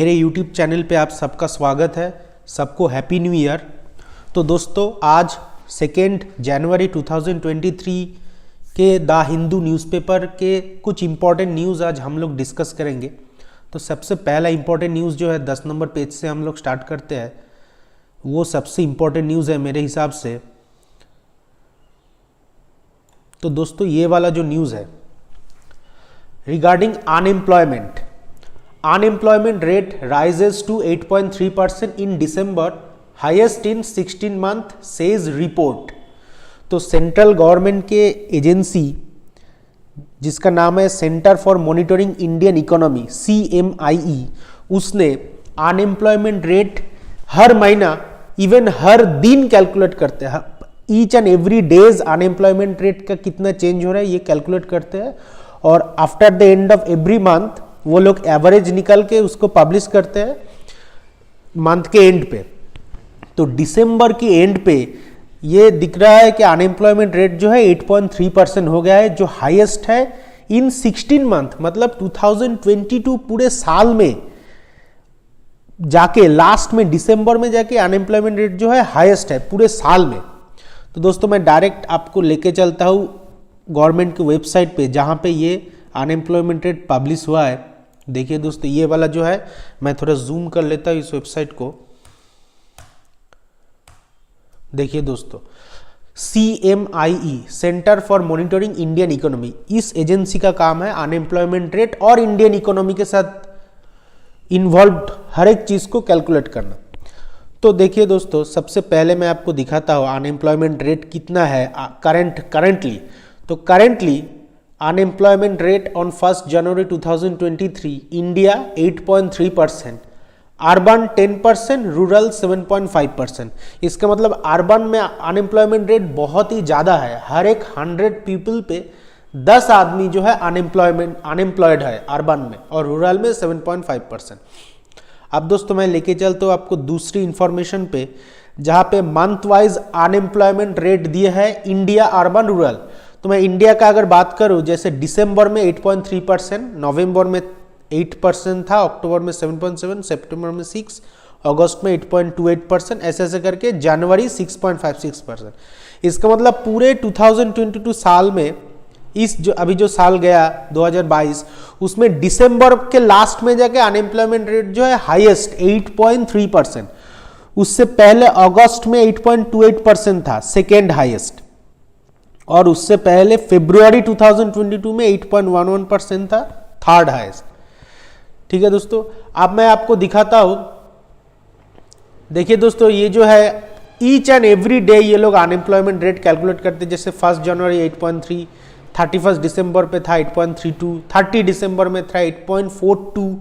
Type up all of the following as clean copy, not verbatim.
मेरे YouTube channel पे आप सबका स्वागत है। सबको हैप्पी न्यू ईयर। तो दोस्तों आज 2 जनवरी 2023 के द हिंदू न्यूज़पेपर के कुछ इम्पॉर्टेंट न्यूज़ आज हम लोग डिस्कस करेंगे। तो सबसे पहला इम्पॉर्टेंट न्यूज़ जो है 10 नंबर पेज से हम लोग स्टार्ट करते हैं। वो सबसे इम्पॉर्टेंट न्यूज़ है मेरे हिसाब से। तो दोस्तों ये वाला जो न्यूज़ है regarding unemployment rate rises to 8.3% in December, highest in 16 month, says report। तो सेंट्रल गवर्नमेंट के एजेंसी जिसका नाम है centre for monitoring Indian economy CMIE, उसने अनएम्प्लॉयमेंट रेट हर महीना इवन हर दिन कैलकुलेट करते हैं। Each and every days unemployment rate का कितना चेंज हो रहा है ये कैलकुलेट करते हैं और after the end of every month वो लोग एवरेज निकल के उसको पब्लिश करते हैं मंथ के एंड पे। तो दिसंबर के एंड पे ये दिख रहा है कि अनएम्प्लॉयमेंट रेट जो है 8.3% हो गया है, जो हाईएस्ट है इन 16 मंथ। मतलब 2022 पूरे साल में जाके लास्ट में दिसंबर में जाके अनएम्प्लॉयमेंट रेट जो है हाईएस्ट है पूरे साल में। तो दोस्तों मैं डायरेक्ट आपको लेके चलता हूँ गवर्नमेंट की वेबसाइट पे जहाँ पे ये अनएम्प्लॉयमेंट रेट पब्लिश हुआ है। देखिए दोस्तों ये वाला जो है मैं थोड़ा जूम कर लेता हूँ इस वेबसाइट को। देखिए दोस्तों CMIE centre for monitoring Indian economy, इस एजेंसी का काम है अनएम्प्लॉयमेंट रेट और इंडियन इकोनॉमी के साथ इन्वॉल्व हर एक चीज को कैलकुलेट करना। तो देखिए दोस्तों सबसे पहले मैं आपको दिखाता हूँ अनएम्प्लॉयमेंट रेट कितना है करेंटली। तो currently unemployment rate on 1 January 2023 India 8.3%, urban 10%, rural 7.5%। इसका मतलब अर्बन में अनएम्प्लॉयमेंट रेट बहुत ही ज़्यादा है। हर एक 100 पीपल पे 10 आदमी जो है अनएम्प्लॉयड है अर्बन में, और रूरल में 7.5%। अब दोस्तों मैं लेके चलता हूँ आपको दूसरी इंफॉर्मेशन पे जहाँ पे मंथ वाइज अनएम्प्लॉयमेंट रेट दिए है इंडिया, अर्बन, रूरल। तो मैं इंडिया का अगर बात करूं जैसे दिसंबर में 8.3%, नवंबर में 8% था, अक्टूबर में 7.7%, सितंबर में 6%, अगस्त में 8.28%, ऐसे करके जनवरी 6.56%। इसका मतलब पूरे 2022 साल में इस जो अभी जो साल गया 2022 उसमें दिसंबर के लास्ट में जाके अनएम्प्लॉयमेंट रेट जो है हाईएस्ट 8.3%। उससे पहले अगस्त में 8.28% था सेकेंड हाईएस्ट, और उससे पहले फरवरी 2022 में 8.11% था थर्ड हाईएस्ट। ठीक है दोस्तों, अब मैं आपको दिखाता हूं। देखिए दोस्तों ये जो है ईच एंड एवरी डे ये लोग अनएम्प्लॉयमेंट रेट कैलकुलेट करते हैं। जैसे 1 जनवरी 8.3, 31 दिसंबर पे था 8.32, 30 दिसंबर में था 8.42,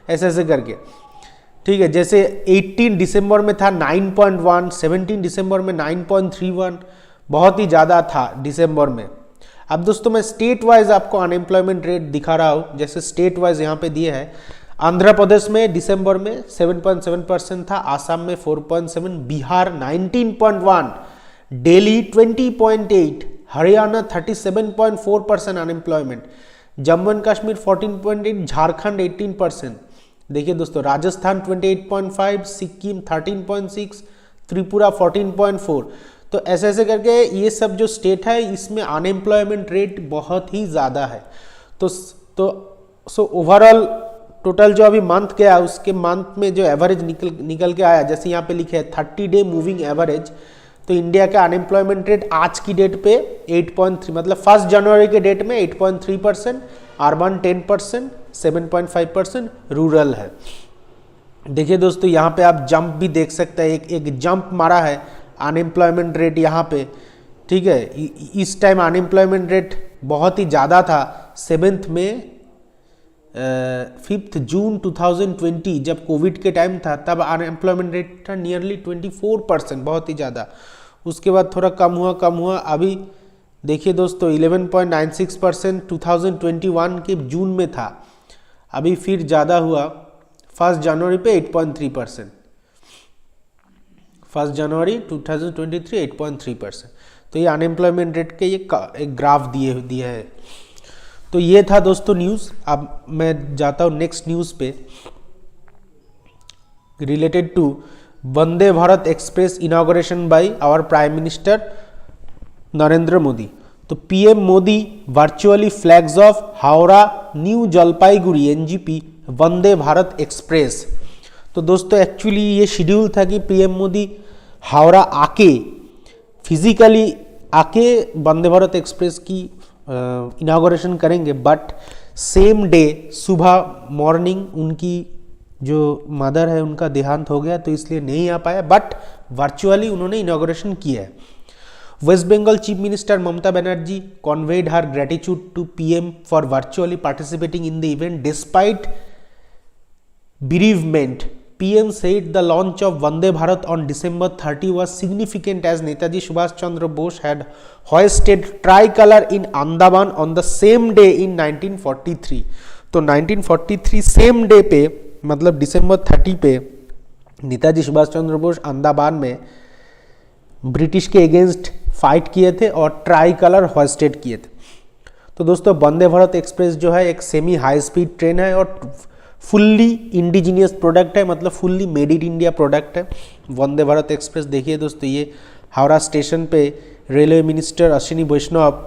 ऐसे करके। ठीक है, जैसे 18 दिसंबर में था 9.1, 17 दिसंबर में 9.31, बहुत ही ज़्यादा था दिसंबर में। अब दोस्तों मैं स्टेट वाइज आपको अनएम्प्लॉयमेंट रेट दिखा रहा हूँ। जैसे स्टेट वाइज यहाँ पे दिए हैं, आंध्र प्रदेश में दिसंबर में 7.7% था, आसाम में 4.7, बिहार 19.1, दिल्ली 20.8, हरियाणा 37.4% अनएम्प्लॉयमेंट, जम्मू एंड कश्मीर 14.8, झारखंड 18%। देखिए दोस्तों राजस्थान 28.5, सिक्किम 13.6, त्रिपुरा 14.4। तो ऐसे करके ये सब जो स्टेट है इसमें अनएम्प्लॉयमेंट रेट बहुत ही ज़्यादा है। तो ओवरऑल टोटल जो अभी मंथ गया उसके मंथ में जो एवरेज निकल के आया, जैसे यहाँ पे लिखे है 30 डे मूविंग एवरेज। तो इंडिया का अनएम्प्लॉयमेंट रेट आज की डेट पे 8.3, मतलब 1 जनवरी के डेट में 8.3%, अर्बन 10%, 7.5% रूरल है। देखिए दोस्तों यहाँ पे आप जंप भी देख सकते हैं, एक जंप मारा है अनएम्प्लॉयमेंट रेट यहाँ पे। ठीक है, इस टाइम अनएम्प्लॉयमेंट रेट बहुत ही ज़्यादा था। 7 में 5 जून 2020 जब कोविड के टाइम था तब अनएम्प्लॉयमेंट रेट था नियरली 24%, बहुत ही ज़्यादा। उसके बाद थोड़ा कम हुआ। अभी देखिए दोस्तों 11.96% 2021 के जून में था, अभी फिर ज़्यादा हुआ 1 जनवरी पे 8.3%, 1 जनवरी 2023 8.3%। तो ये अनएम्प्लॉयमेंट रेट के ये एक ग्राफ दिए है। तो ये था दोस्तों न्यूज़। अब मैं जाता हूँ नेक्स्ट न्यूज़ पे। related to Vande Bharat Express inauguration by our Prime Minister Narendra Modi. तो PM Modi virtually flags of Howrah new Jalpaiguri NGP Vande Bharat express. तो दोस्तों एक्चुअली ये शेड्यूल था कि पीएम मोदी हावड़ा आके फिजिकली आके वंदे भारत एक्सप्रेस की इनागोरेशन करेंगे, बट सेम डे सुबह मॉर्निंग उनकी जो मदर है उनका देहांत हो गया, तो इसलिए नहीं आ पाया, बट वर्चुअली उन्होंने इनागोरेशन किया है। West Bengal Chief Minister Mamata Banerjee conveyed her gratitude to PM for virtually participating in the event despite bereavement. PM said the launch of Vande Bharat on December 30 was significant as Netaji Subhash Chandra Bose had hoisted tricolor in Andaman on the same day in 1943. तो 1943 same day पे मतलब दिसंबर 30 पे नेताजी सुभाष चंद्र बोस अंडमान में British के against fight किए थे और try colour hosted किए थे। तो दोस्तों वंदे भारत एक्सप्रेस जो है एक सेमी हाई स्पीड ट्रेन है और फुल्ली इंडिजीनियस प्रोडक्ट है, मतलब fully made in India product है वंदे भारत एक्सप्रेस। देखिए दोस्तों ये हावड़ा स्टेशन पे रेलवे मिनिस्टर अश्विनी वैष्णव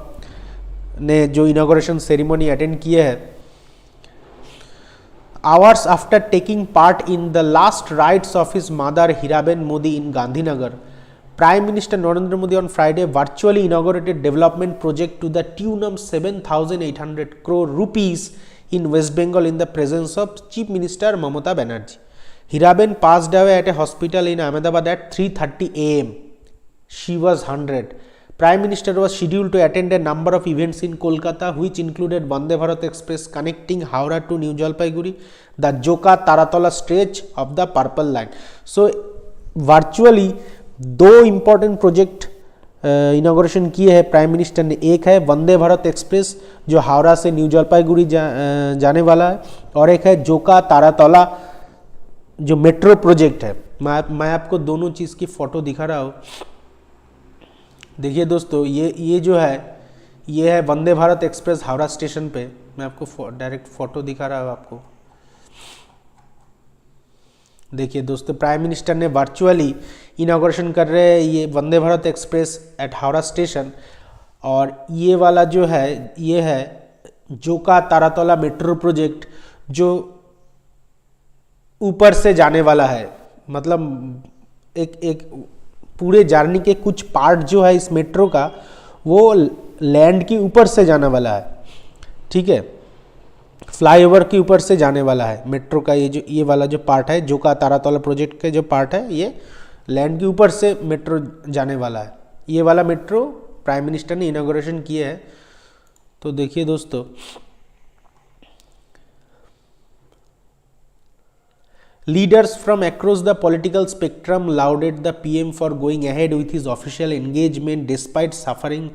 ने जो इनॉग्रेशन सेरेमनी अटेंड किए है। Hours after taking part in the last rites of his mother Hiraben Modi in Gandhinagar, Prime Minister Narendra Modi on Friday virtually inaugurated development project to the tune of 7,800 crore rupees in West Bengal in the presence of Chief Minister Mamata Banerjee. Hiraben passed away at a hospital in Ahmedabad at 3:30 am. She was 100. Prime Minister was scheduled to attend a number of events in Kolkata, which included Vande Bharat Express connecting Howrah to New Jalpaiguri, the Joka Taratola stretch of the Purple Line. So, virtually दो important project inauguration किए हैं prime minister ने। एक है वंदे Bharat express जो हावड़ा से new Jalpaiguri जाने वाला है, और एक है जोका तारातला जो मेट्रो प्रोजेक्ट है। मैं आपको दोनों चीज़ की फ़ोटो दिखा रहा हूँ। देखिए दोस्तों ये जो है ये है वंदे भारत एक्सप्रेस हावड़ा स्टेशन पे। मैं आपको डायरेक्ट फ़ोटो दिखा रहा हूँ आपको। देखिए दोस्तों प्राइम मिनिस्टर ने वर्चुअली इनॉग्रेशन कर रहे हैं ये Vande Bharat express at Howrah station, और ये वाला जो है ये है जोका तारातला मेट्रो प्रोजेक्ट जो ऊपर से जाने वाला है। मतलब एक पूरे जर्नी के कुछ पार्ट जो है इस मेट्रो का वो लैंड के ऊपर से जाने वाला है, ठीक है, फ्लाईओवर के ऊपर से जाने वाला है मेट्रो का। ये वाला जो पार्ट है जोका तारातला प्रोजेक्ट का जो पार्ट है ये लैंड के ऊपर से मेट्रो जाने वाला है। ये वाला मेट्रो प्राइम मिनिस्टर ने इनॉग्रेशन किया है। तो देखिए दोस्तों leaders from across the political spectrum lauded the PM for going ahead with his official engagement despite suffering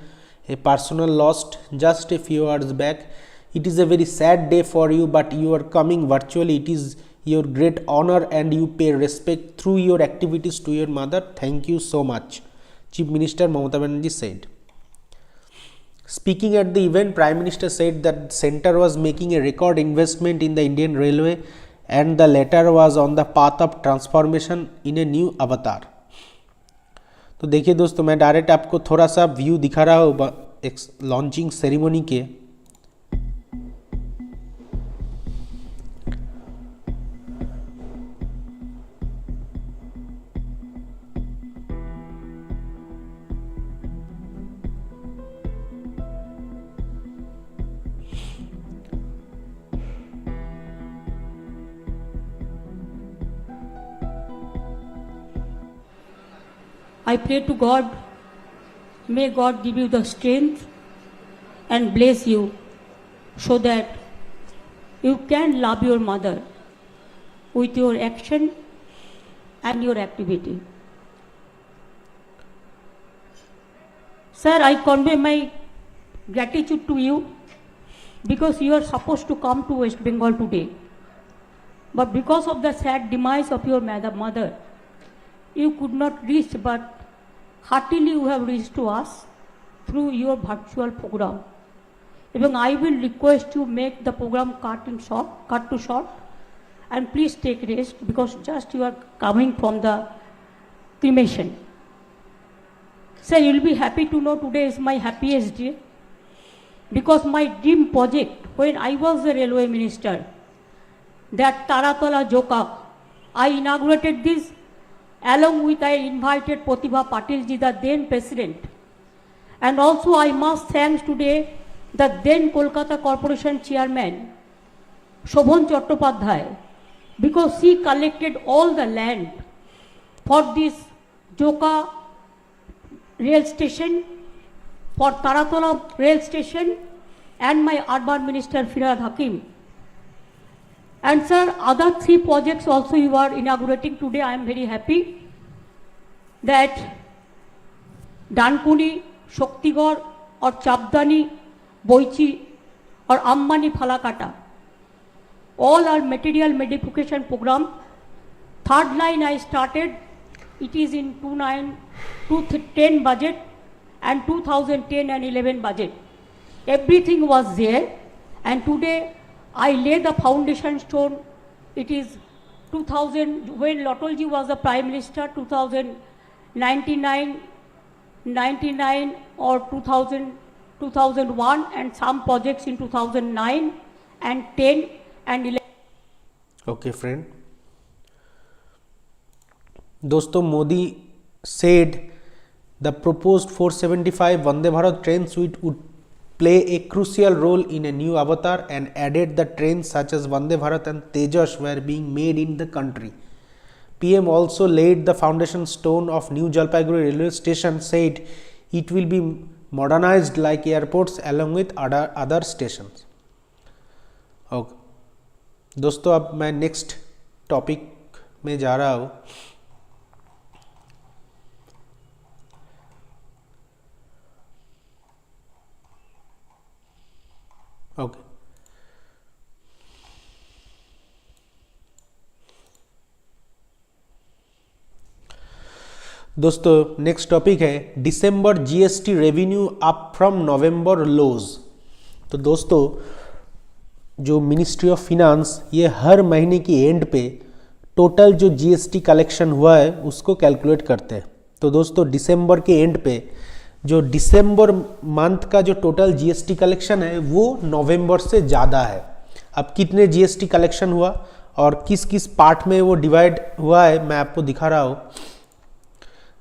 a personal loss just a few hours back. It is a very sad day for you, but you are coming virtually. It is your great honor and you pay respect through your activities to your mother. Thank you so much, Chief Minister Mamata Banerjee said. Speaking at the event, Prime Minister said that the center was making a record investment in the Indian Railway and the latter was on the path of transformation in a new avatar. तो देखिए दोस्तों मैं direct आपको थोड़ा सा view दिखा रहा हूँ एक लॉन्चिंग सेरेमनी के। I pray to God, may God give you the strength and bless you so that you can love your mother with your action and your activity. Sir, I convey my gratitude to you because you are supposed to come to West Bengal today. But because of the sad demise of your mother, you could not reach, but heartily you have reached to us through your virtual program. Even I will request you make the program cut to short, and please take rest because just you are coming from the cremation. Sir, you will be happy to know today is my happiest day because my dream project when I was the railway minister, that Taratala Joka, I inaugurated this along with I invited Pratibha Patil ji, the then president. And also I must thank today the then Kolkata Corporation chairman, Shobhan Chattopadhyay, because she collected all the land for this Joka rail station, for Taratala rail station, and my urban minister Firhad Hakim. And sir, other 3 projects also you are inaugurating today. I am very happy that Dankuni, Shaktigor or Chabdani, Boichi or Ammani Phalakata, all are material modification program. 3rd line I started, it is in 2010 budget and 2010 and 11 budget. Everything was there, and today I lay the foundation stone. It is 2000, when Lotolji was the Prime Minister, 2099 or 2000, 2001, and some projects in 2009 and 10 and 11. Okay, friend. दोस्तों, Modi said the proposed 475 Vande Bharat trains would play a crucial role in a new avatar and added the trains such as Vande Bharat and Tejas were being made in the country. PM also laid the foundation stone of New Jalpaiguri railway station, said it will be modernized like airports along with other stations. Okay. दोस्तों, अब मैं next topic में जा रहा हूँ. Okay. दोस्तों, next topic है December GST revenue up from November lows. तो दोस्तों, जो मिनिस्ट्री ऑफ फिनांस ये हर महीने की एंड पे टोटल जो जीएसटी कलेक्शन हुआ है उसको कैलकुलेट करते हैं. तो दोस्तों, दिसंबर के एंड पे जो दिसंबर मंथ का जो टोटल जीएसटी कलेक्शन है वो नवंबर से ज़्यादा है. अब कितने जीएसटी कलेक्शन हुआ और किस किस पार्ट में वो डिवाइड हुआ है मैं आपको दिखा रहा हूँ.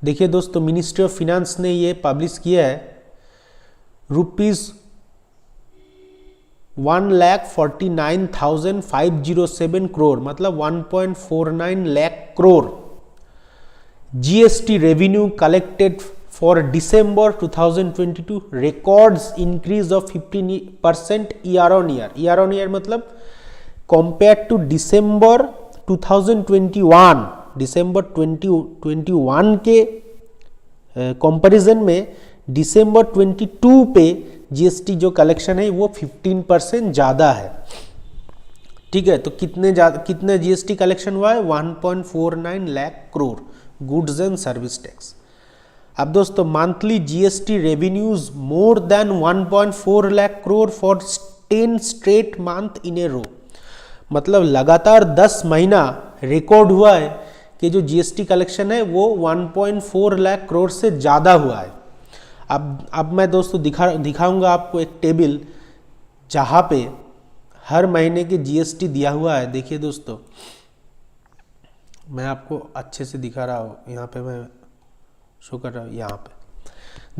देखिए दोस्तों, मिनिस्ट्री ऑफ फिनांस ने ये पब्लिश किया है ₹1,49,507 करोड़, मतलब 1.49 lakh crore GST revenue collected for December 2022, records increase of 15% year on year. Year on year मतलब compared to December 2021, December 2021 के कंपैरिजन में December 22 पे जीएसटी जो कलेक्शन है वो 15% ज़्यादा है. ठीक है, तो कितने जीएसटी कलेक्शन हुआ है? 1.49 lakh crore goods and service tax. अब दोस्तों, monthly GST revenues more than 1.4 lakh crore for 10 straight month in a row. मतलब लगातार 10 महीना रिकॉर्ड हुआ है कि जो जीएसटी कलेक्शन है वो 1.4 लाख करोड़ से ज़्यादा हुआ है. अब मैं दोस्तों दिखाऊंगा आपको एक टेबल जहाँ पे हर महीने के जीएसटी दिया हुआ है. देखिए दोस्तों, मैं आपको अच्छे से दिखा रहा हूँ, यहाँ पे मैं शो कर रहा हूँ. यहाँ पे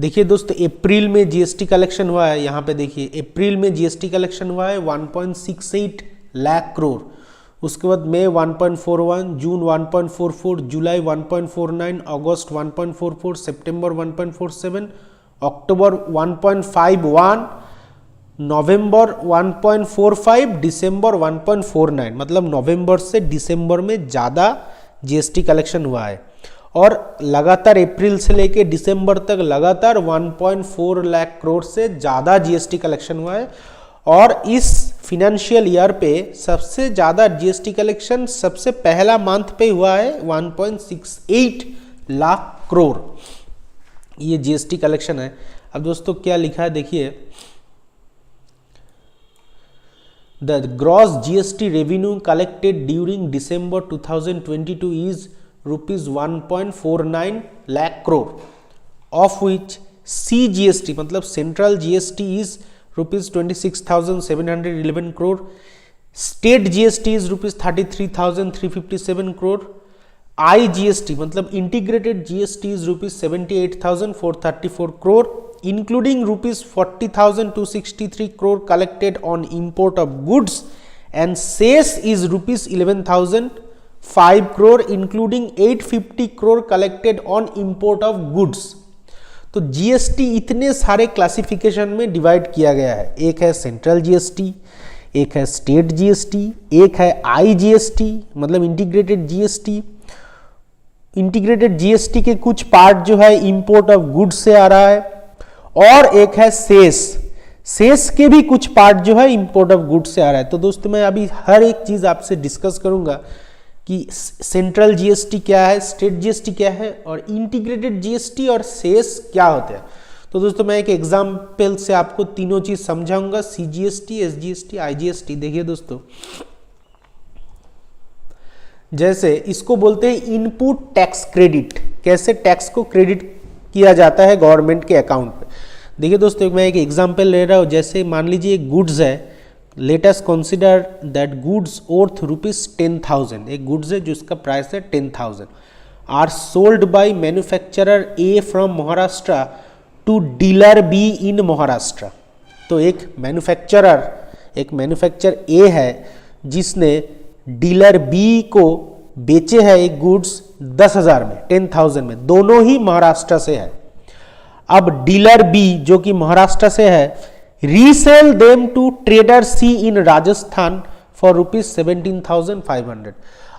देखिए दोस्तों, अप्रैल में जीएसटी कलेक्शन हुआ है. यहाँ पे देखिए अप्रैल में जीएसटी कलेक्शन हुआ है 1.68 लाख करोड़. उसके बाद मई 1.41, जून 1.44, जुलाई 1.49, अगस्त 1.44, सितंबर 1.47, अक्टूबर 1.51, नवंबर 1.45, दिसंबर 1.49. मतलब नवंबर से दिसंबर में ज़्यादा जीएसटी कलेक्शन हुआ है. और लगातार अप्रैल से लेके दिसंबर तक लगातार 1.4 लाख करोड़ से ज़्यादा जीएसटी कलेक्शन हुआ है. और इस फिनेंशियल ईयर पे सबसे ज़्यादा जीएसटी कलेक्शन सबसे पहला मंथ पे हुआ है 1.68 लाख करोड़ ये जीएसटी कलेक्शन है. अब दोस्तों क्या लिखा है देखिए, the gross GST revenue collected during December 2022 is rupees 1.49 lakh crore, of which CGST मतलब central GST is rupees 26,711 crore, state GST is rupees 33,357 crore, IGST मतलब integrated GST is rupees 78,434 crore, including rupees 40,263 crore collected on import of goods, and cess is rupees 11,005 crore including 850 crore collected on import of goods. तो GST इतने सारे classification में divide किया गया है। एक है सेंट्रल जीएसटी, एक है स्टेट जीएसटी, एक है आईजीएसटी मतलब इंटीग्रेटेड जीएसटी। इंटीग्रेटेड जीएसटी के कुछ पार्ट जो है इंपोर्ट ऑफ गुड्स से आ रहा है, और एक है सेस, सेस के भी कुछ पार्ट जो है इंपोर्ट ऑफ गुड्स से आ रहा है। तो दोस्तों मैं अभी हर एक चीज आपसे डिस्कस करूंगा कि सेंट्रल जीएसटी क्या है, स्टेट जीएसटी क्या है, और इंटीग्रेटेड जीएसटी और सेस क्या होते हैं। तो दोस्तों मैं एक एग्जाम्पल से आपको तीनों चीज समझाऊंगा, सीजीएसटी, एसजीएसटी, आईजीएसटी। देखिए दोस्तों, जैसे इसको बोलते हैं इनपुट टैक्स क्रेडिट, कैसे टैक्स को क्रेडिट किया जाता है गवर्नमेंट के अकाउंट पे। देखिए दोस्तों मैं एक एग्जाम्पल ले रहा हूँ, जैसे मान लीजिए एक गुड्स है, let us consider that goods worth rupees 10,000, एक गुड्स है जिसका प्राइस है 10,000, are sold by manufacturer A from Maharashtra to dealer B in Maharashtra. तो एक मैन्युफैक्चरर ए है जिसने डीलर बी को बेचे है एक गुड्स 10,000 में, 10,000 में, दोनों ही महाराष्ट्र से है। अब डीलर बी जो कि महाराष्ट्र से है resale them to trader C in Rajasthan for rupees 17,500।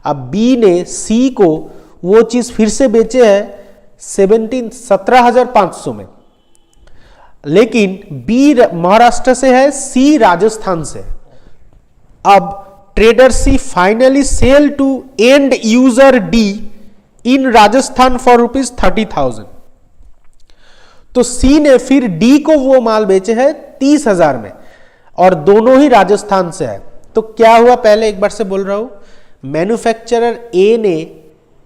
अब बी ने सी को वो चीज फिर से बेचे है 17,500 में, लेकिन बी महाराष्ट्र से है, सी राजस्थान से है। अब trader C finally sell to end user D in Rajasthan for rupees 30,000। तो सी ने फिर डी को वो माल बेचे है 30,000 में, और दोनों ही राजस्थान से है। तो क्या हुआ, पहले एक बार से बोल रहा हूं, मैन्युफैक्चरर ए ने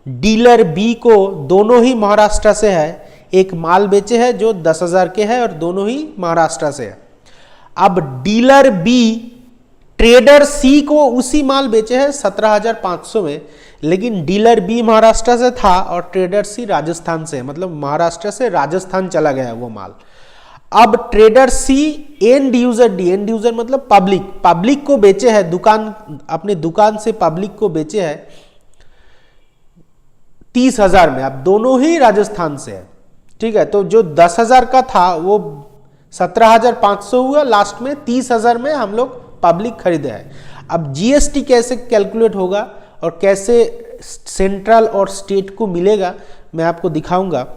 डीलर बी को, दोनों ही महाराष्ट्र से है, एक माल बेचे है जो 10,000 के है और दोनों ही महाराष्ट्र से है। अब डीलर बी ट्रेडर सी को उसी माल बेचे है 17,500 में, लेकिन डीलर बी महाराष्ट्र से था और ट्रेडर सी राजस्थान से, मतलब महाराष्ट्र से राजस्थान चला गया वो माल। अब trader C end user D, end user मतलब पब्लिक को बेचे है, दुकान, अपने दुकान से पब्लिक को बेचे है 30,000 में। अब दोनों ही राजस्थान से है, ठीक है। तो जो 10,000 का था वो 17,500 हुआ, लास्ट में 30,000 में हम लोग पब्लिक खरीदे है। अब जीएसटी कैसे कैलकुलेट होगा और कैसे सेंट्रल और स्टेट को मिलेगा मैं आपको दिखाऊंगा।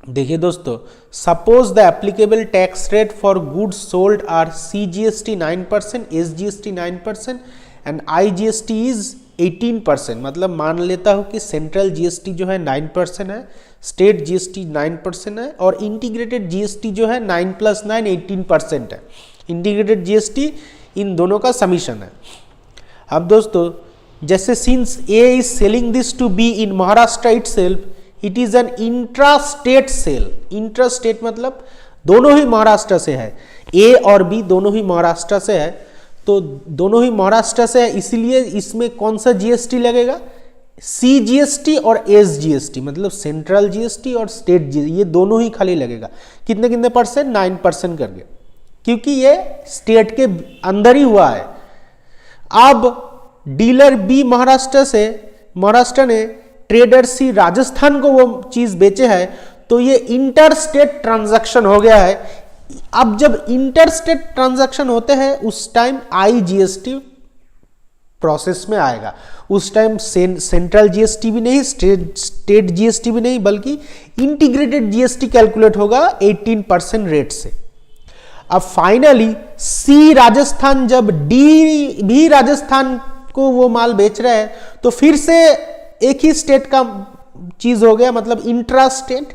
देखिए दोस्तों, suppose the applicable tax rate for goods sold are CGST 9%, SGST 9% and IGST is 18%। मतलब मान लेता हूं कि सेंट्रल जीएसटी जो है 9% है, स्टेट जीएसटी 9% है, और इंटीग्रेटेड जीएसटी जो है 9 + 9 18% है। इंटीग्रेटेड जीएसटी इन दोनों का समीशन है। अब दोस्तों जैसे since A is selling this to B in Maharashtra itself, it is an intra state sale. Intra state मतलब दोनों ही महाराष्ट्र से है, ए और बी दोनों ही महाराष्ट्र से है। तो दोनों ही महाराष्ट्र से है, इसीलिए इसमें कौन सा जीएसटी लगेगा, सी जीएसटी और एस जीएसटी, मतलब सेंट्रल जीएसटी और स्टेट जीएसटी, ये दोनों ही खाली लगेगा। कितने कितने %? 9% करके, क्योंकि ये स्टेट के अंदर ही हुआ है। अब डीलर बी महाराष्ट्र ने ट्रेडर सी राजस्थान को वो चीज बेचे है, तो ये इंटर स्टेट ट्रांजैक्शन हो गया है। अब जब इंटर स्टेट ट्रांजैक्शन होते हैं उस टाइम आईजीएसटी प्रोसेस में आएगा। उस टाइम सेंट्रल जीएसटी भी नहीं, स्टेट जीएसटी भी नहीं, बल्कि इंटीग्रेटेड जीएसटी कैलकुलेट होगा 18% रेट से। अब फाइनली सी राजस्थान, जब डी भी राजस्थान को वो माल बेच रहा है, तो फिर से एक ही स्टेट का चीज हो गया, मतलब इंट्रा स्टेट।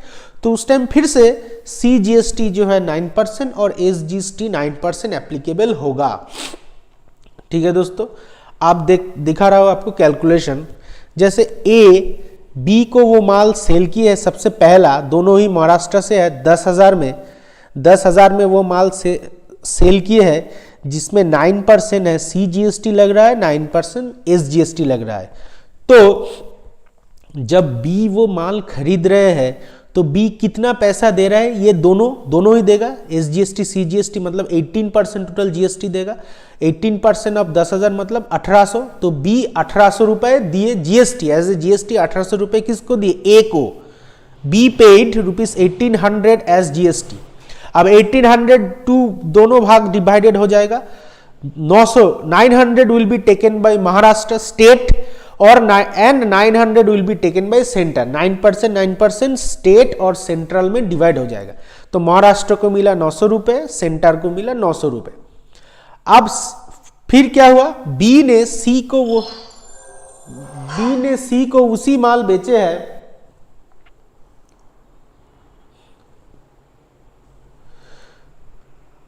तो उस टाइम फिर से सी जीएसटी जो है 9% और एस जीएसटी 9% एप्लीकेबल होगा, ठीक है दोस्तों, आप दिखा रहा हूं आपको कैलकुलेशन। जैसे ए बी को वो माल सेल की है सबसे पहला, दोनों ही महाराष्ट्र से है, 10,000 में, 10,000 में वो माल सेल किए है, जिसमें 9% है CGST लग रहा है, 9% SGST लग रहा है। तो जब बी वो माल खरीद रहे हैं तो बी कितना पैसा दे रहा है, ये दोनों ही देगा, SGST CGST मतलब 18% टोटल GST देगा, 18% ऑफ 10,000 मतलब 1,800, तो बी 1,800 रुपए दिए GST, एज ए GST 1,800 रुपए किसको दिए, ए को। B paid ₹1,800 as GST। अब 1800 टू दोनों भाग डिवाइडेड हो जाएगा, 900 will be taken by Maharashtra state और and 900 will be taken by centre. 9% state और सेंट्रल में डिवाइड हो जाएगा। तो महाराष्ट्र को मिला 900 रुपए, सेंटर को मिला 900 रुपए। अब फिर क्या हुआ, बी ने सी को उसी माल बेचे है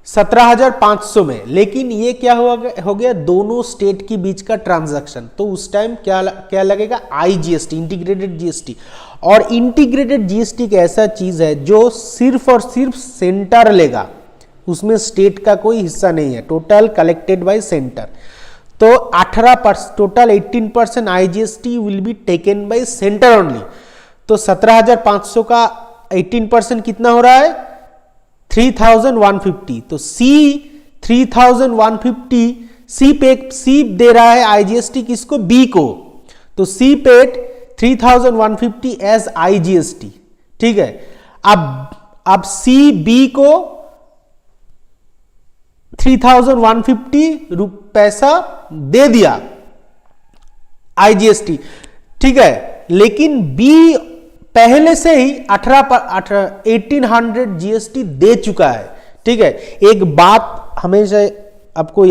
17,500 में, लेकिन ये क्या हो गया दोनों स्टेट के बीच का ट्रांजैक्शन। तो उस टाइम क्या लगेगा, IGST, इंटीग्रेटेड GST। और इंटीग्रेटेड GST एक ऐसा चीज है जो सिर्फ और सिर्फ सेंटर लेगा, उसमें स्टेट का कोई हिस्सा नहीं है, टोटल कलेक्टेड बाय सेंटर। तो 18% total 18% IGST will be taken by centre only. तो 17,500 का 18% कितना हो रहा है, 3,150। तो C 3,150 सी दे रहा है IGST किसको, B को। तो C पेड 3,150 एज IGST, ठीक है। अब C B को 3,150 पैसा दे दिया IGST, ठीक है। लेकिन B पहले से ही 1800 GST दे चुका है, ठीक है। एक बात हमेशा आपको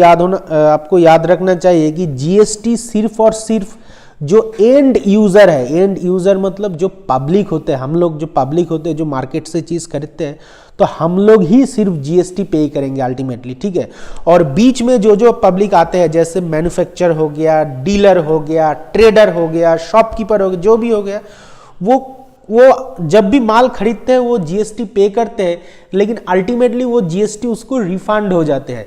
याद रखना चाहिए कि GST सिर्फ और सिर्फ जो एंड यूजर है, एंड यूजर मतलब जो पब्लिक होते हैं, हम लोग जो पब्लिक होते हैं, जो मार्केट से चीज खरीदते हैं, तो हम लोग ही सिर्फ GST पे करेंगे अल्टीमेटली, ठीक है। और बीच में जो पब्लिक आते हैं, जैसे मैन्युफैक्चर हो गया, डीलर हो गया, ट्रेडर हो गया, शॉपकीपर हो गया, जो भी हो गया, वो जब भी माल खरीदते हैं वो GST पे करते हैं, लेकिन अल्टीमेटली वो GST उसको रिफंड हो जाते हैं।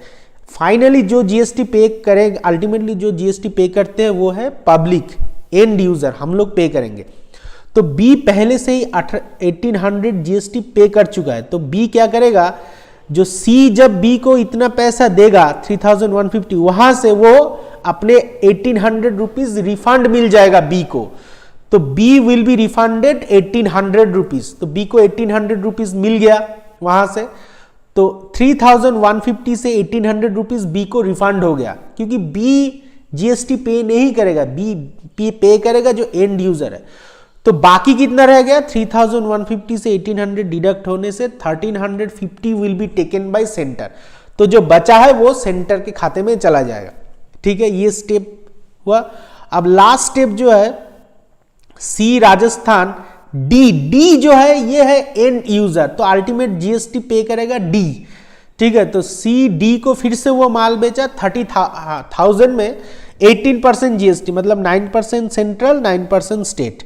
फाइनली जो GST पे करेंगे, अल्टीमेटली जो GST पे करते हैं वो है पब्लिक, एंड यूजर, हम लोग पे करेंगे। तो B पहले से ही 1800 GST पे कर चुका है। तो B क्या करेगा, जो C जब B को इतना पैसा देगा 3,150, वहां से वो अपने 1800 रुपीज रिफंड मिल जाएगा B को। तो B will be refunded 1800 rupees. तो B को 1800 रुपीज मिल गया वहां से। तो 3,150 से 1800 रुपीज B को रिफंड हो गया, क्योंकि B GST पे नहीं करेगा, B पे करेगा जो एंड यूजर है। तो बाकी कितना रह गया, 3,150 से 1800 डिडक्ट होने से 1,350 will be taken by centre. तो जो बचा है वो सेंटर के खाते में चला जाएगा, ठीक है। ये स्टेप हुआ। अब लास्ट स्टेप जो है C राजस्थान, डी जो है ये है एंड यूजर, तो अल्टीमेट GST पे करेगा D, ठीक है। तो D को फिर से वो माल बेचा 30,000 में, 18% GST मतलब 9% सेंट्रल, 9% स्टेट।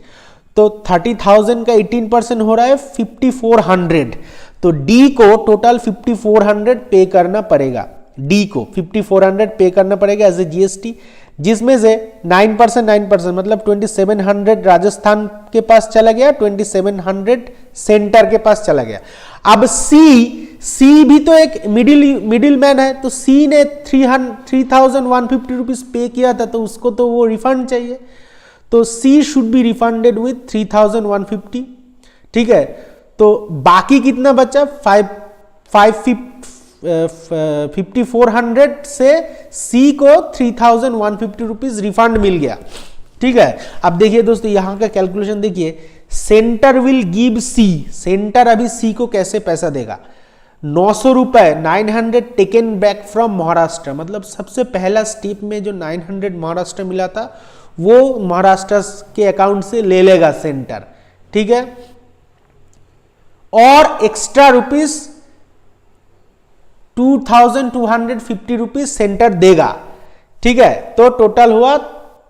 तो 30,000 का 18% हो रहा है 5,400। तो D को टोटल 5,400 पे करना पड़ेगा, D को 5,400 पे करना पड़ेगा एज ए GST, जिसमें से 9% मतलब 2,700 राजस्थान के पास चला गया, 2,700 सेंटर के पास चला गया। अब C भी तो एक मिडिल मैन है, तो C ने 3,150 रुपीज पे किया था, तो उसको तो वो रिफंड चाहिए। तो C should be refunded with 3,150, ठीक है। तो बाकी कितना बचा, 5,400 से C को 3,150 रुपीज रिफंड मिल गया, ठीक है। अब देखिए दोस्तों यहां का कैलकुलेशन देखिए, centre will give C, centre अभी C को कैसे पैसा देगा, 900 रुपए 900 टेकन बैक फ्रॉम महाराष्ट्र, मतलब सबसे पहला स्टेप में जो 900 महाराष्ट्र मिला था वो महाराष्ट्र के अकाउंट से ले लेगा सेंटर, ठीक है। और एक्स्ट्रा रुपीज 2,250 रुपीज सेंटर देगा, ठीक है, तो टोटल हुआ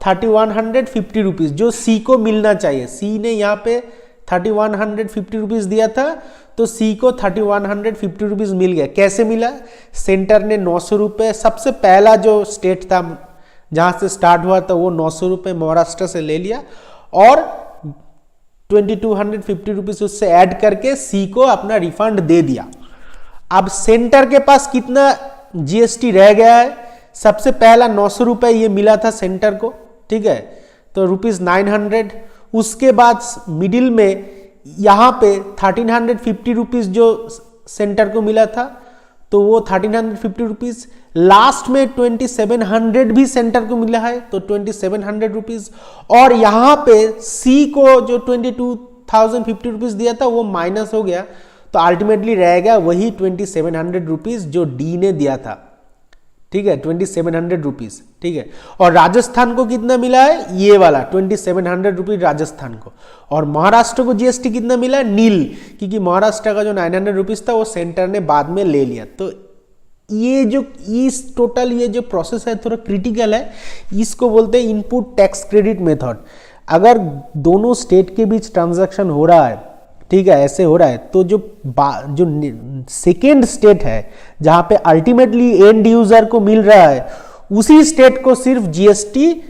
3150 रुपीज जो सी को मिलना चाहिए। सी ने यहाँ पे 3150 रुपीज दिया था, तो सी को 3150 रुपीज मिल गया। कैसे मिला? सेंटर ने 900 रुपये, सबसे पहला जो स्टेट था जहां से स्टार्ट हुआ था वो 900 रुपये महाराष्ट्र से ले लिया और 2250 रुपीज उससे ऐड करके सी को अपना रिफंड दे दिया। अब सेंटर के पास कितना जीएसटी रह गया है? सबसे पहला 900 रुपये ये मिला था सेंटर को, ठीक है, तो ₹900। उसके बाद मिडिल में यहाँ पे 1350 रुपीज जो सेंटर को मिला था, तो वो 1350 रुपीज, लास्ट में 2700 भी सेंटर को मिला है, तो 2700 रुपीज, और यहाँ पे सी को जो 22,050 रुपीज दिया था वो माइनस हो गया, तो अल्टीमेटली रह गया वही 2700 रुपीज जो डी ने दिया था, ठीक है, 2700 रुपीज, ठीक है। और राजस्थान को कितना मिला है? ये वाला 2700 रुपीज राजस्थान को। और महाराष्ट्र को जीएसटी कितना मिला? नील, क्योंकि महाराष्ट्र का जो 900 रुपीज था वो सेंटर ने बाद में ले लिया। तो ये जो इस टोटल ये जो प्रोसेस है थोड़ा क्रिटिकल है, इसको बोलते हैं इनपुट टैक्स क्रेडिट मेथड। अगर दोनों स्टेट के बीच ट्रांजैक्शन हो रहा है, ठीक है, ऐसे हो रहा है, तो जो सेकेंड स्टेट है जहां पे अल्टीमेटली एंड यूजर को मिल रहा है, उसी स्टेट को सिर्फ जीएसटी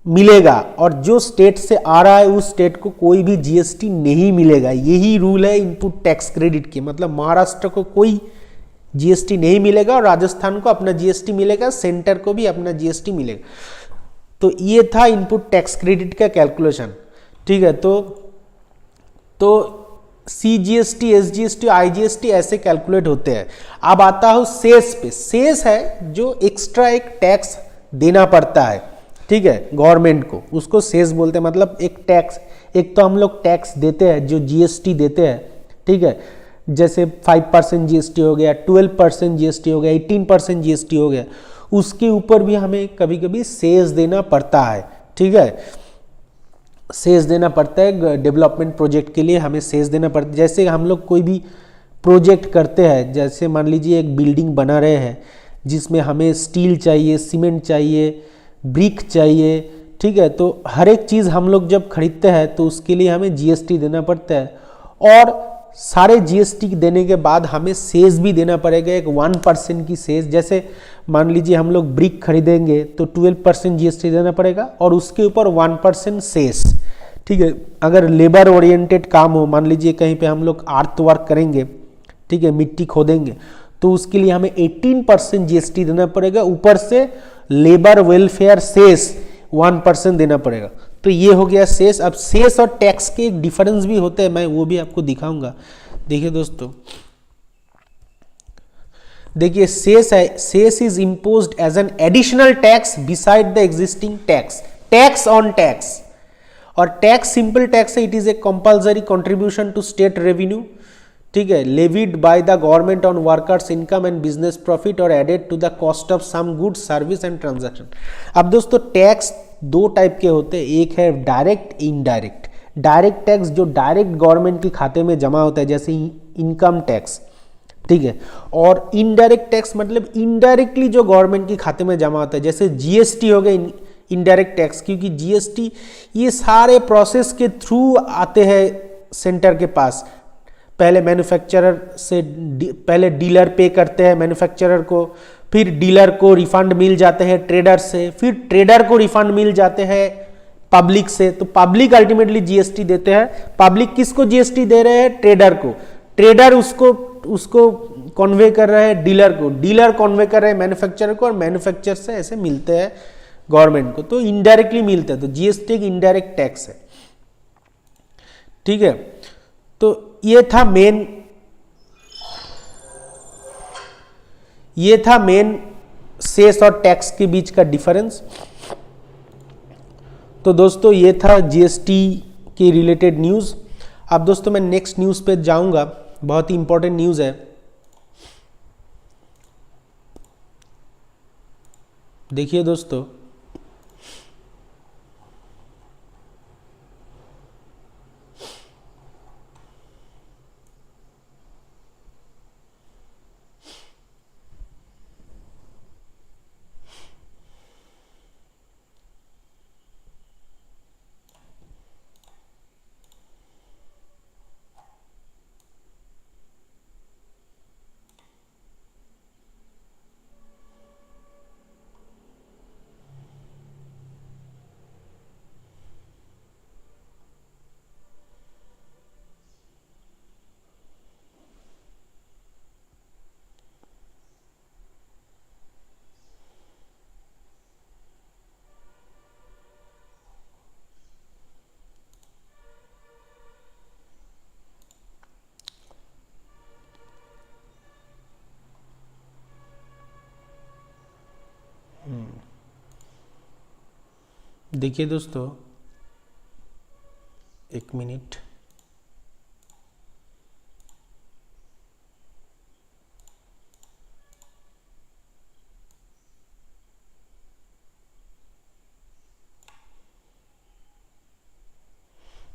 मिलेगा, और जो स्टेट से आ रहा है उस स्टेट को कोई भी जीएसटी नहीं मिलेगा। यही रूल है इनपुट टैक्स क्रेडिट के, मतलब महाराष्ट्र को कोई जीएसटी नहीं मिलेगा और राजस्थान को अपना जीएसटी मिलेगा, सेंटर को भी अपना जीएसटी मिलेगा। तो ये था इनपुट टैक्स क्रेडिट का कैलकुलेशन, ठीक है। तो सीजीएसटी, एसजीएसटी, आईजीएसटी ऐसे कैलकुलेट होते हैं। अब आता हूं सेस पे। सेस है जो एक्स्ट्रा एक टैक्स देना पड़ता है, ठीक है, गवर्नमेंट को, उसको सेस बोलते हैं। मतलब एक टैक्स, एक तो हम लोग टैक्स देते हैं जो जीएसटी देते हैं, ठीक है, जैसे 5% जीएसटी हो गया, 12% जीएसटी हो गया, 18% जीएसटी हो गया, उसके ऊपर भी हमें कभी कभी सेस देना पड़ता है, ठीक है, सेस देना पड़ता है। डेवलपमेंट प्रोजेक्ट के लिए हमें सेस देना पड़ता है। जैसे हम लोग कोई भी प्रोजेक्ट करते हैं, जैसे मान लीजिए एक बिल्डिंग बना रहे हैं जिसमें हमें स्टील चाहिए, सीमेंट चाहिए, ब्रिक चाहिए, ठीक है, तो हर एक चीज़ हम लोग जब खरीदते हैं तो उसके लिए हमें जीएसटी देना पड़ता है, और सारे जीएसटी देने के बाद हमें सेस भी देना पड़ेगा, एक 1% की सेस। जैसे मान लीजिए हम लोग ब्रिक खरीदेंगे तो 12% जीएसटी देना पड़ेगा और उसके ऊपर 1% सेस, ठीक है। अगर लेबर ओरिएंटेड काम हो, मान लीजिए कहीं पे हम लोग अर्थ वर्क करेंगे, ठीक है, मिट्टी खोदेंगे, तो उसके लिए हमें 18% जीएसटी देना पड़ेगा, ऊपर से लेबर वेलफेयर सेस 1% देना पड़ेगा। तो ये हो गया सेस। अब सेस और टैक्स के एक डिफरेंस भी होते हैं, मैं वो भी आपको दिखाऊंगा। देखिए दोस्तों, देखिए सेस है, cess is imposed as an additional tax beside the existing tax, tax on tax. और टैक्स सिंपल टैक्स है, it is a compulsory contribution to state revenue, ठीक है, levied by the government on workers income and business profit और added to the cost of some goods service and transaction. अब दोस्तों tax दो type के होते हैं, एक है डायरेक्ट, इनडायरेक्ट। डायरेक्ट टैक्स जो डायरेक्ट गवर्नमेंट के खाते में जमा होता है, जैसे इनकम टैक्स, ठीक है, और इनडायरेक्ट टैक्स मतलब इनडायरेक्टली जो गवर्नमेंट के खाते में जमा होता है, जैसे जीएसटी हो गया इनडायरेक्ट टैक्स, क्योंकि जीएसटी ये सारे प्रोसेस के थ्रू आते हैं सेंटर के पास। पहले मैन्युफैक्चरर से, पहले डीलर पे करते हैं मैन्युफैक्चरर को, फिर डीलर को रिफंड मिल जाते हैं ट्रेडर से, फिर ट्रेडर को रिफंड मिल जाते हैं पब्लिक से, तो पब्लिक अल्टीमेटली जीएसटी देते हैं। पब्लिक किसको जीएसटी दे रहे हैं? ट्रेडर को। ट्रेडर उसको कन्वे कर रहे हैं डीलर को, डीलर कन्वे कर रहे हैं मैन्युफैक्चरर को, और मैन्युफैक्चरर से ऐसे मिलते हैं गवर्नमेंट को, तो इनडायरेक्टली मिलते हैं। तो जीएसटी एक इनडायरेक्ट टैक्स है, ठीक है। तो ये था मेन सेस और टैक्स के बीच का डिफरेंस। तो दोस्तों ये था जीएसटी के रिलेटेड न्यूज़। अब दोस्तों मैं नेक्स्ट न्यूज़ पे जाऊंगा, बहुत ही इंपॉर्टेंट न्यूज़ है। देखिए दोस्तों, देखिए दोस्तों, एक मिनट।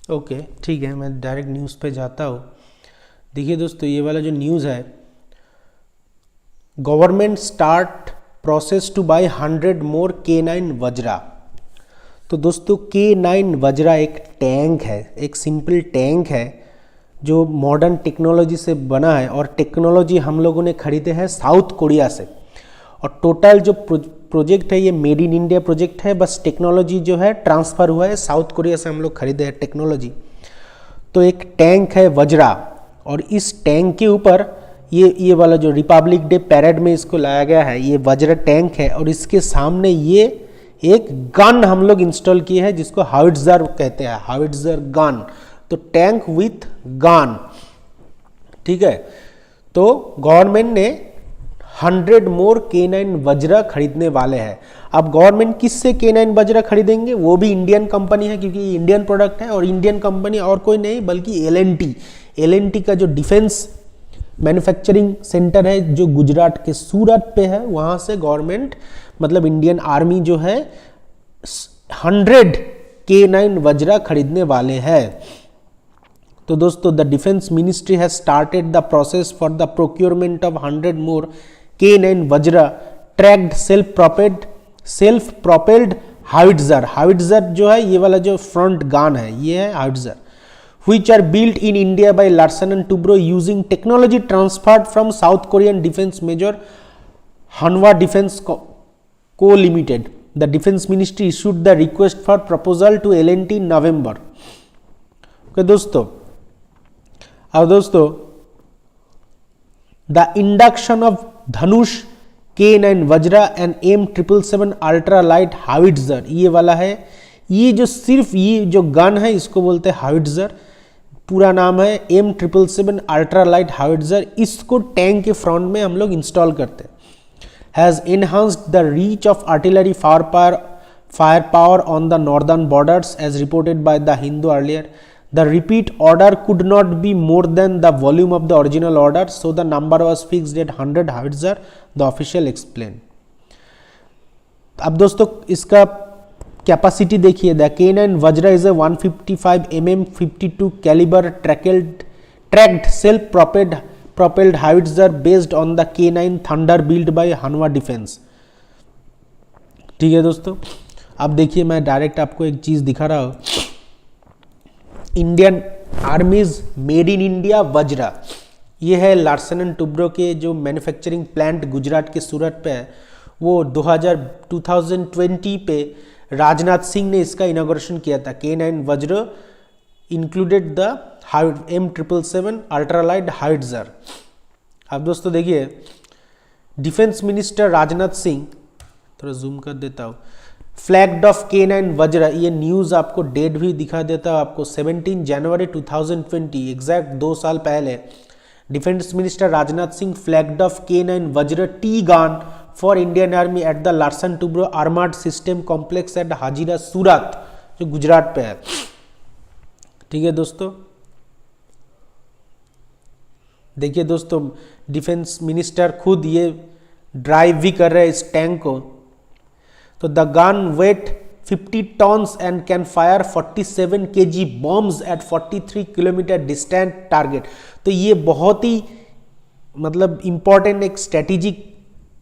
ओके ठीक है, मैं डायरेक्ट न्यूज़ पे जाता हूँ। देखिए दोस्तों, ये वाला जो न्यूज़ है, government start process to buy 100 more K9 Vajra. तो दोस्तों K9 वज्रा एक टैंक है, एक सिंपल टैंक है जो मॉडर्न टेक्नोलॉजी से बना है, और टेक्नोलॉजी हम लोगों ने खरीदे हैं साउथ कोरिया से। और टोटल जो प्रोजेक्ट है ये मेड इन इंडिया प्रोजेक्ट है, बस टेक्नोलॉजी जो है ट्रांसफ़र हुआ है साउथ कोरिया से, हम लोग खरीदे हैं टेक्नोलॉजी। तो एक टैंक है वज्रा, और इस टैंक के ऊपर ये वाला जो रिपब्लिक डे पैरेड में इसको लाया गया है, ये वज्रा टैंक है, और इसके सामने ये एक गन हम लोग इंस्टॉल किए हैं जिसको हाविट्जर कहते हैं, हाविट्जर गन। तो टैंक विथ गन, ठीक है। तो गवर्नमेंट ने 100 मोर K9 वज्रा खरीदने वाले हैं। अब गवर्नमेंट किससे K9 वज्रा खरीदेंगे? वो भी इंडियन कंपनी है, क्योंकि ये इंडियन प्रोडक्ट है, और इंडियन कंपनी और कोई नहीं बल्कि L&T का जो डिफेंस मैन्युफैक्चरिंग सेंटर है जो गुजरात के सूरत पे है, वहाँ से गवर्नमेंट मतलब इंडियन आर्मी जो है 100 K9 वज्रा खरीदने वाले हैं। तो दोस्तों, the defence ministry has started the process for the procurement of 100 more K9 Vajra tracked self propelled howitzer. Howitzer जो है ये वाला जो फ्रंट गन है, ये है हाविट्जर, which are built in India by Larsen & Toubro using technology transferred from South Korean defense major Hanwha Defense Co Limited. The Defense Ministry issued the request for proposal to L&T in November. Okay, दोस्तों, अब दोस्तों, the induction of Dhanush K9 Vajra and M777 ultra light howitzer, ये वाला है। ये जो सिर्फ ये जो गन है इसको बोलते हैं हाविट्जर, पूरा नाम है M777 अल्ट्रा लाइट हाविट्जर। इसको टैंक के फ्रंट में हम लोग इंस्टॉल करते हैं। Has enhanced the reach of artillery fire power on the northern borders as reported by the Hindu earlier. The repeat order could not be more than the volume of the original order, so the number was fixed at 100 howitzer, the official explain. अब दोस्तों इसका capacity देखिए, the K9 Vajra is a 155 mm 52 calibre tracked self propelled howitzer based on the K9 Thunder built by Hanwha Defense। ठीक है दोस्तों, अब देखिए मैं डायरेक्ट आपको एक चीज दिखा रहा हूं, Indian आर्मीज made in India Vajra. ये है लार्सन एंड टुब्रो के जो मैन्युफैक्चरिंग प्लांट गुजरात के सूरत पे है, वो 2020 पे राजनाथ सिंह ने इसका इनॉग्रेशन किया था। K9 वज्र इंक्लूडेड द M777 अल्ट्रालाइट हाविट्जर। अब दोस्तों देखिए, डिफेंस मिनिस्टर राजनाथ सिंह, थोड़ा जूम कर देता हूँ, फ्लैग्ड ऑफ K9 वज्र। ये न्यूज़ आपको डेट भी दिखा देता हूँ आपको, 17 जनवरी 2020, एग्जैक्ट 2 साल पहले defence minister Rajnath Singh flagged off K9 Vajra T gun for Indian army at the Larsen Toubro armoured system complex at Hazira Surat, जो गुजरात पे है। ठीक है दोस्तों, देखिए दोस्तों, डिफेंस मिनिस्टर खुद ये ड्राइव भी कर रहे हैं इस टैंक को। तो the gun weight 50 tons and can fire 47 kg bombs at 43 kilometre distant target. तो ये बहुत ही मतलब इम्पॉर्टेंट एक स्ट्रेटेजिक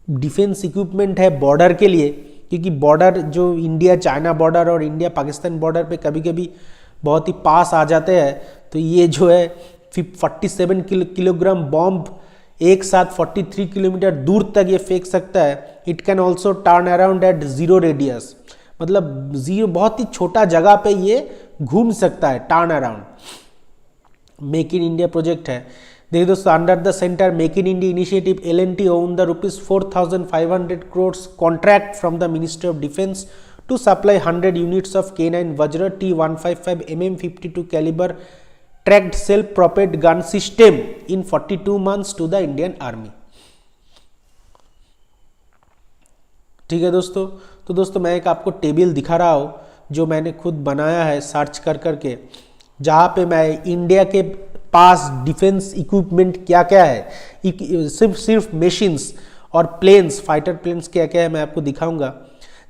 डिफेंस इक्विपमेंट है बॉर्डर के लिए, क्योंकि बॉर्डर जो इंडिया चाइना बॉर्डर और इंडिया पाकिस्तान बॉर्डर पे कभी कभी बहुत ही पास आ जाते हैं। तो ये जो है 47 किलोग्राम बॉम्ब एक साथ 43 किलोमीटर दूर तक ये फेंक सकता है। It can also turn around at 0 radius, मतलब 0 बहुत ही छोटा जगह पे ये घूम सकता है, turn around. Make in India project है। देखिए दोस्तों, under the centre make in India initiative L&T own the ₹4,500 crore contract from the ministry of defence to supply 100 units of K9 Vajra T155 mm 52 caliber tracked self-propelled gun system in 42 months to the Indian Army। ठीक है दोस्तों, तो दोस्तों मैं एक आपको table दिखा रहा हूँ जो मैंने खुद बनाया है सर्च कर करके, जहाँ पे मैं इंडिया के पास डिफेंस इक्विपमेंट क्या क्या है, सिर्फ मशीन्स और प्लेन्स, फाइटर प्लेन्स क्या क्या है मैं आपको दिखाऊंगा।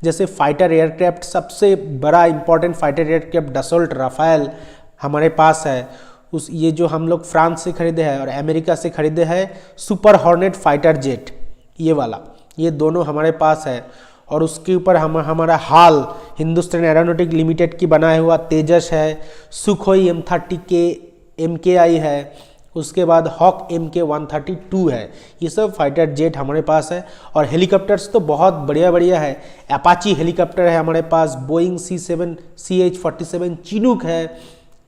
जैसे फाइटर एयरक्राफ्ट, सबसे बड़ा important fighter aircraft Dassault Rafale हमारे पास है। उस ये जो हम लोग फ्रांस से खरीदे हैं और अमेरिका से खरीदे हैं सुपर हॉर्नेट फाइटर जेट, ये वाला, ये दोनों हमारे पास है। और उसके ऊपर हमारा हाल हिंदुस्तान एरोनॉटिक लिमिटेड की बनाया हुआ तेजस है, सुखोई M30 के MKI है, उसके बाद हॉक MK132 है। ये सब फाइटर जेट हमारे पास है। और हेलीकॉप्टर्स तो बहुत बढ़िया बढ़िया है। अपाची हेलीकॉप्टर है हमारे पास, बोइंग C7 CH-47 चिनूक है,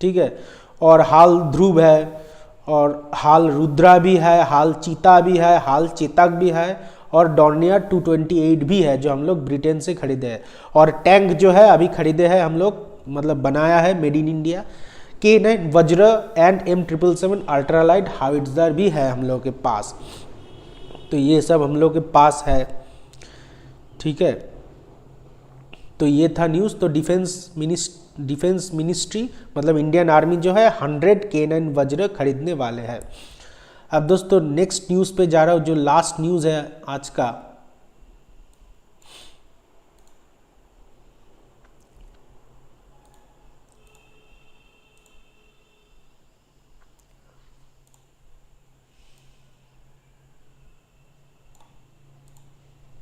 ठीक है, और हाल ध्रुव है, और हाल रुद्रा भी है, हाल चीता भी है, हाल चेतक भी है, और डॉर्नियर 228 भी है जो हम लोग ब्रिटेन से खरीदे हैं। और टैंक जो है अभी खरीदे हैं हम लोग, मतलब बनाया है मेड इन इंडिया, K9 वज्र एंड M777 अल्ट्रालाइट हाविट्जर भी है हम लोग के पास। तो ये सब हम लोग के पास है, ठीक है। तो ये था न्यूज़। तो डिफेंस मिनिस्ट्री मतलब इंडियन आर्मी जो है 100 K9 वज्र खरीदने वाले हैं। अब दोस्तों नेक्स्ट न्यूज़ पे जा रहा हूँ, जो लास्ट न्यूज़ है आज का।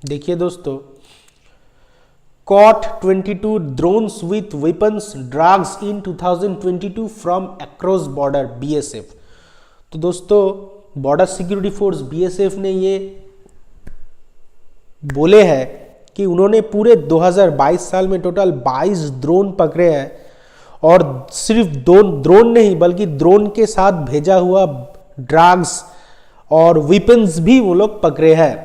देखिए दोस्तों, caught 22 drones with weapons drugs in 2022 from across border BSF। तो दोस्तों बॉर्डर सिक्योरिटी फोर्स BSF ने ये बोले हैं कि उन्होंने पूरे 2022 साल में टोटल 22 ड्रोन पकड़े हैं। और सिर्फ दो ड्रोन नहीं बल्कि ड्रोन के साथ भेजा हुआ ड्रग्स और वेपन्स भी वो लोग पकड़े हैं,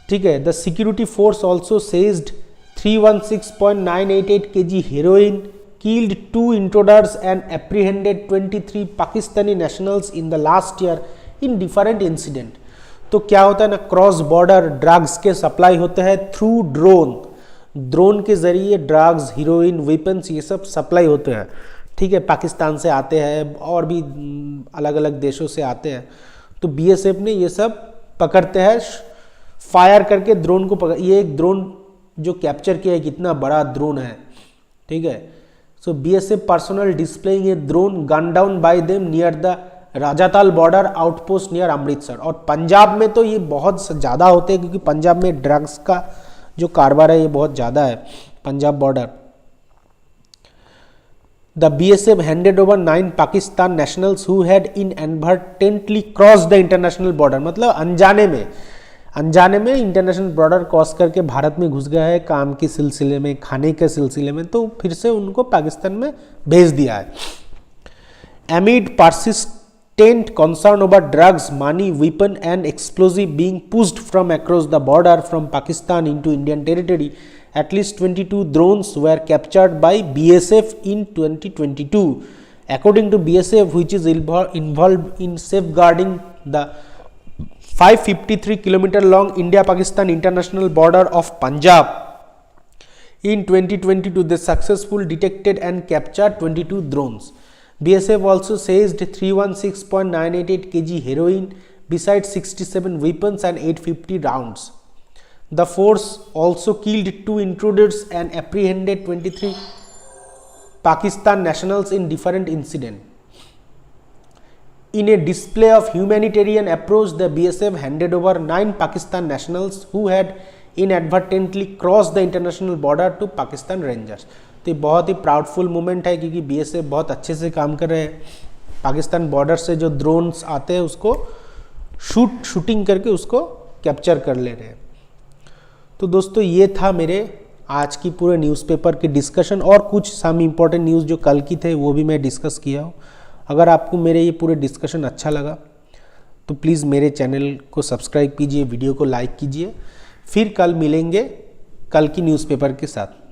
ठीक है। The security force also seized 316.988 kg heroin, killed 2 intruders and apprehended 23 Pakistani nationals in the last year in different incident। तो क्या होता है ना, क्रॉस बॉर्डर ड्रग्स के सप्लाई होते हैं थ्रू ड्रोन के जरिए ड्रग्स, हीरोइन, वेपन्स ये सब सप्लाई होते हैं, ठीक है। पाकिस्तान से आते हैं और भी अलग अलग देशों से आते हैं। तो BSF ने ये सब पकड़ते हैं, फायर करके ड्रोन को पकड़। ये एक ड्रोन जो कैप्चर किया है, कितना बड़ा ड्रोन है, ठीक है। सो BSF personal displaying A drone gun down by them near the Rajatal border outpost near Amritsar. और पंजाब में तो ये बहुत ज़्यादा होते हैं क्योंकि पंजाब में ड्रग्स का जो कारोबार है ये बहुत ज़्यादा है, Punjab border. The BSF handed over 9 Pakistan nationals who had inadvertently cross the international border. मतलब अनजाने में इंटरनेशनल बॉर्डर क्रॉस करके भारत में घुस गया है काम के सिलसिले में, खाने के सिलसिले में, तो फिर से उनको पाकिस्तान में भेज दिया है। एमिड persistent concern over drugs, money, weapon and explosive being pushed from across the border from Pakistan into Indian territory, at least 22 drones were captured by BSF in 2022, according to BSF, which is involved in safeguarding the 553 kilometer long India-Pakistan international border of Punjab. In 2022, they successfully detected and captured 22 drones. BSF also seized 316.988 kg heroin besides 67 weapons and 850 rounds. The force also killed 2 intruders and apprehended 23 Pakistan nationals in different incidents. In a display of humanitarian approach, the BSF handed over 9 Pakistan nationals who had inadvertently crossed the international border to Pakistan Rangers। तो ये बहुत ही proudful moment है क्योंकि BSF बहुत अच्छे से काम कर रहे हैं। पाकिस्तान बॉर्डर से जो ड्रोन्स आते हैं उसको शूटिंग करके उसको कैप्चर कर ले रहे हैं। तो दोस्तों ये था मेरे आज की पूरे न्यूज़पेपर की डिस्कशन, और कुछ सम इम्पोर्टेंट न्यूज़ जो कल की थे वो भी मैं डिस्कस किया हूँ। अगर आपको मेरे ये पूरे डिस्कशन अच्छा लगा तो प्लीज़ मेरे चैनल को सब्सक्राइब कीजिए, वीडियो को लाइक कीजिए। फिर कल मिलेंगे कल की न्यूज़पेपर के साथ।